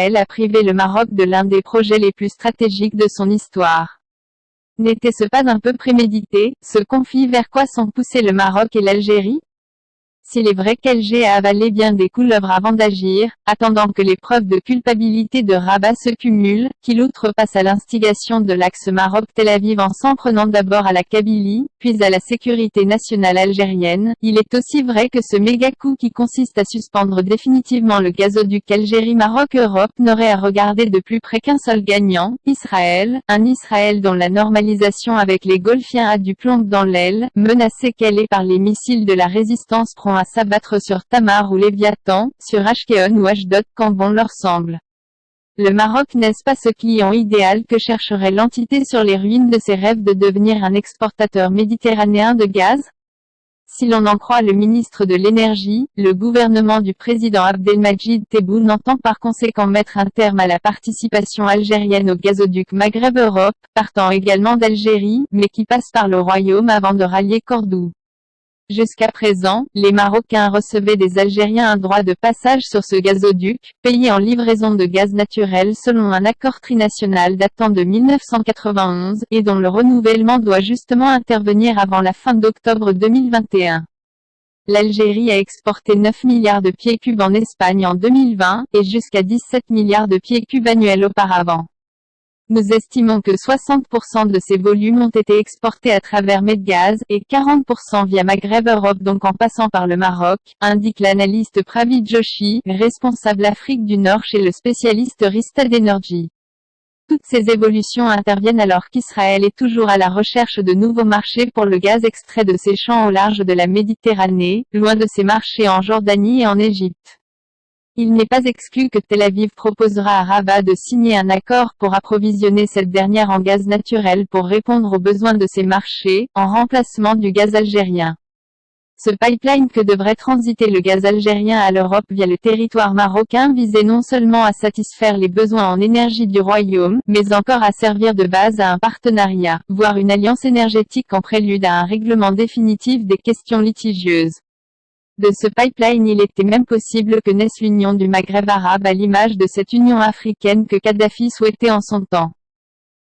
qu'Israël a privé le Maroc de l'un des projets les plus stratégiques de son histoire. N'était-ce pas un peu prémédité, ce conflit vers quoi sont poussés le Maroc et l'Algérie? S'il est vrai qu'Alger a avalé bien des couleuvres avant d'agir, attendant que les preuves de culpabilité de Rabat se cumulent, qu'il outrepasse à l'instigation de l'axe Maroc-Tel Aviv en s'en prenant d'abord à la Kabylie, puis à la sécurité nationale algérienne, il est aussi vrai que ce méga-coup qui consiste à suspendre définitivement le gazoduc Algérie-Maroc-Europe n'aurait à regarder de plus près qu'un seul gagnant, Israël, un Israël dont la normalisation avec les Golfiens a du plomb dans l'aile, menacé qu'elle est par les missiles de la résistance prompt à s'abattre sur Tamar ou Léviathan, sur Ashkelon ou Ashdod quand bon leur semble. Le Maroc n'est-ce pas ce client idéal que chercherait l'entité sur les ruines de ses rêves de devenir un exportateur méditerranéen de gaz? Si l'on en croit le ministre de l'Énergie, le gouvernement du président Abdelmadjid Tebboune entend par conséquent mettre un terme à la participation algérienne au gazoduc Maghreb-Europe, partant également d'Algérie, mais qui passe par le Royaume avant de rallier Cordoue. Jusqu'à présent, les Marocains recevaient des Algériens un droit de passage sur ce gazoduc, payé en livraison de gaz naturel selon un accord trinational datant de 1991, et dont le renouvellement doit justement intervenir avant la fin d'octobre 2021. L'Algérie a exporté 9 milliards de pieds cubes en Espagne en 2020, et jusqu'à 17 milliards de pieds cubes annuels auparavant. Nous estimons que 60% de ces volumes ont été exportés à travers Medgaz, et 40% via Maghreb Europe donc en passant par le Maroc, indique l'analyste Pravid Joshi, responsable Afrique du Nord chez le spécialiste Rystad Energy. Toutes ces évolutions interviennent alors qu'Israël est toujours à la recherche de nouveaux marchés pour le gaz extrait de ses champs au large de la Méditerranée, loin de ses marchés en Jordanie et en Égypte. Il n'est pas exclu que Tel Aviv proposera à Rabat de signer un accord pour approvisionner cette dernière en gaz naturel pour répondre aux besoins de ses marchés, en remplacement du gaz algérien. Ce pipeline que devrait transiter le gaz algérien à l'Europe via le territoire marocain visait non seulement à satisfaire les besoins en énergie du Royaume, mais encore à servir de base à un partenariat, voire une alliance énergétique en prélude à un règlement définitif des questions litigieuses. De ce pipeline il était même possible que naisse l'Union du Maghreb arabe à l'image de cette Union africaine que Kadhafi souhaitait en son temps.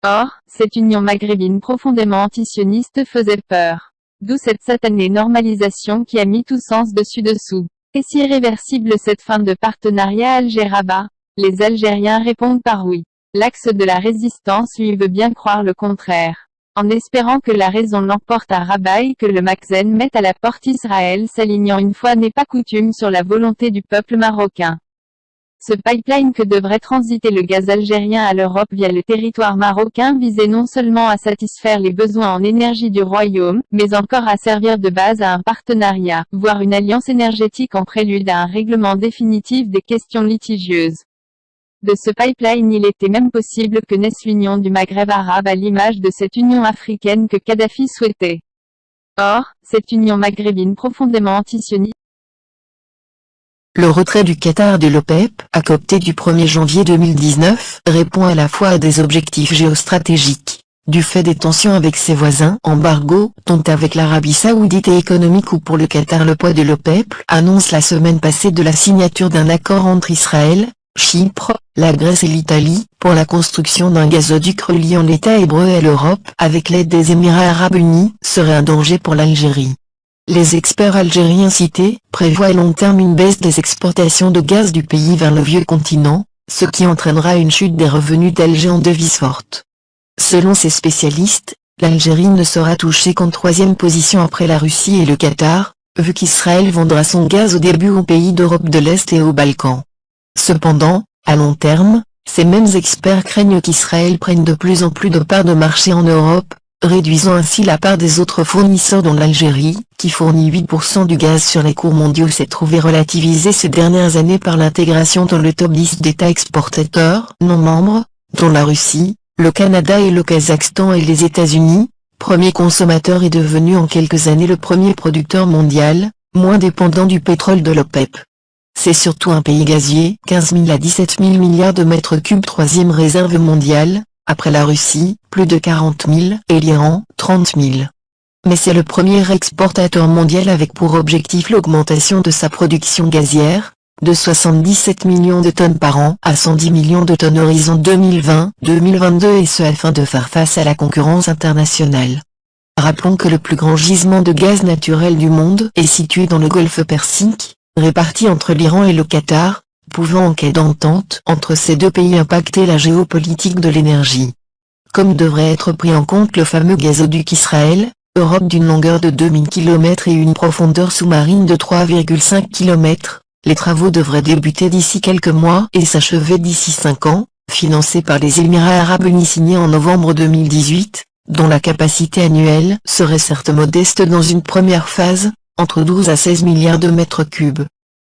Or, cette union maghrébine profondément antisioniste faisait peur. D'où cette satanée normalisation qui a mis tout sens dessus-dessous. Est-ce irréversible cette fin de partenariat Alger-Rabat? Les Algériens répondent par oui. L'axe de la résistance lui veut bien croire le contraire. En espérant que la raison l'emporte à Rabat et que le Makhzen mette à la porte Israël s'alignant une fois n'est pas coutume sur la volonté du peuple marocain. Ce pipeline que devrait transiter le gaz algérien à l'Europe via le territoire marocain visait non seulement à satisfaire les besoins en énergie du Royaume, mais encore à servir de base à un partenariat, voire une alliance énergétique en prélude à un règlement définitif des questions litigieuses. De ce pipeline il était même possible que naisse l'Union du Maghreb arabe à l'image de cette Union africaine que Kadhafi souhaitait. Or, cette Union maghrébine profondément antisioniste. Le retrait du Qatar de l'OPEP, à compter du 1er janvier 2019, répond à la fois à des objectifs géostratégiques, du fait des tensions avec ses voisins, embargo, dont avec l'Arabie Saoudite et économique ou pour le Qatar le poids de l'OPEP, annonce la semaine passée de la signature d'un accord entre Israël, Chypre, la Grèce et l'Italie, pour la construction d'un gazoduc reliant l'État hébreu et l'Europe, avec l'aide des Émirats arabes unis, serait un danger pour l'Algérie. Les experts algériens cités prévoient à long terme une baisse des exportations de gaz du pays vers le vieux continent, ce qui entraînera une chute des revenus d'Alger en devise forte. Selon ces spécialistes, l'Algérie ne sera touchée qu'en troisième position après la Russie et le Qatar, vu qu'Israël vendra son gaz au début aux pays d'Europe de l'Est et aux Balkans. Cependant, à long terme, ces mêmes experts craignent qu'Israël prenne de plus en plus de parts de marché en Europe, réduisant ainsi la part des autres fournisseurs dont l'Algérie, qui fournit 8% du gaz sur les cours mondiaux s'est trouvée relativisée ces dernières années par l'intégration dans le top 10 d'États exportateurs non membres, dont la Russie, le Canada et le Kazakhstan et les États-Unis, premier consommateur est devenu en quelques années le premier producteur mondial, moins dépendant du pétrole de l'OPEP. C'est surtout un pays gazier, 15 000 à 17 000 milliards de mètres cubes troisième réserve mondiale, après la Russie, plus de 40 000, et l'Iran, 30 000. Mais c'est le premier exportateur mondial avec pour objectif l'augmentation de sa production gazière, de 77 millions de tonnes par an à 110 millions de tonnes horizon 2020-2022 et ce afin de faire face à la concurrence internationale. Rappelons que le plus grand gisement de gaz naturel du monde est situé dans le golfe Persique, réparti entre l'Iran et le Qatar, pouvant en cas d'entente entre ces deux pays impacter la géopolitique de l'énergie. Comme devrait être pris en compte le fameux gazoduc Israël, Europe d'une longueur de 2000 km et une profondeur sous-marine de 3,5 km, les travaux devraient débuter d'ici quelques mois et s'achever d'ici 5 ans, financés par les Émirats Arabes Unis signés en novembre 2018, dont la capacité annuelle serait certes modeste dans une première phase, entre 12 à 16 milliards de mètres cubes.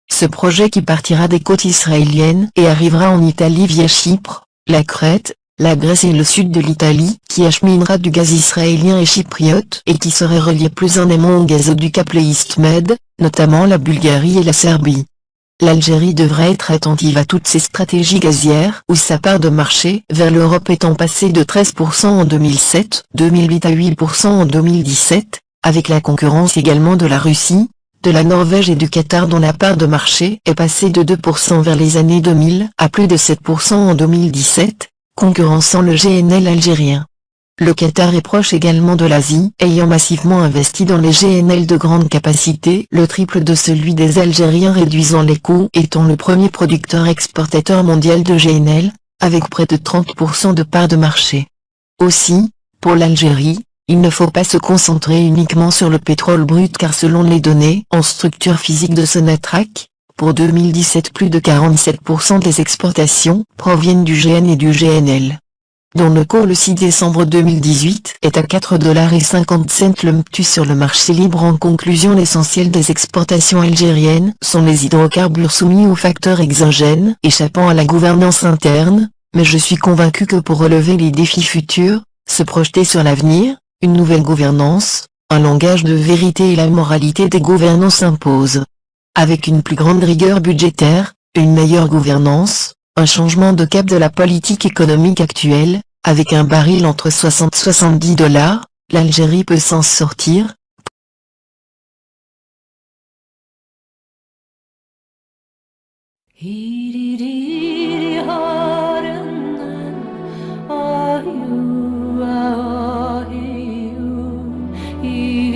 Ce projet qui partira des côtes israéliennes et arrivera en Italie via Chypre, la Crète, la Grèce et le sud de l'Italie, qui acheminera du gaz israélien et chypriote et qui serait relié plus en amont au gazoduc appelé EastMed, notamment la Bulgarie et la Serbie. L'Algérie devrait être attentive à toutes ces stratégies gazières où sa part de marché vers l'Europe étant passée de 13% en 2007, 2008 à 8% en 2017, avec la concurrence également de la Russie, de la Norvège et du Qatar dont la part de marché est passée de 2% vers les années 2000 à plus de 7% en 2017, concurrençant le GNL algérien. Le Qatar est proche également de l'Asie, ayant massivement investi dans les GNL de grande capacité, le triple de celui des Algériens réduisant les coûts, étant le premier producteur exportateur mondial de GNL, avec près de 30% de part de marché. Aussi, pour l'Algérie, il ne faut pas se concentrer uniquement sur le pétrole brut car selon les données en structure physique de Sonatrach, pour 2017 plus de 47% des exportations proviennent du GN et du GNL. Dont le cours le 6 décembre 2018 est à 4,50 $ le MTU sur le marché libre. En conclusion, l'essentiel des exportations algériennes sont les hydrocarbures soumis aux facteurs exogènes échappant à la gouvernance interne, mais je suis convaincu que pour relever les défis futurs, se projeter sur l'avenir, une nouvelle gouvernance, un langage de vérité et la moralité des gouvernants s'imposent. Avec une plus grande rigueur budgétaire, une meilleure gouvernance, un changement de cap de la politique économique actuelle, avec un baril entre 60 et 70 $, l'Algérie peut s'en sortir. Ayu, ayu,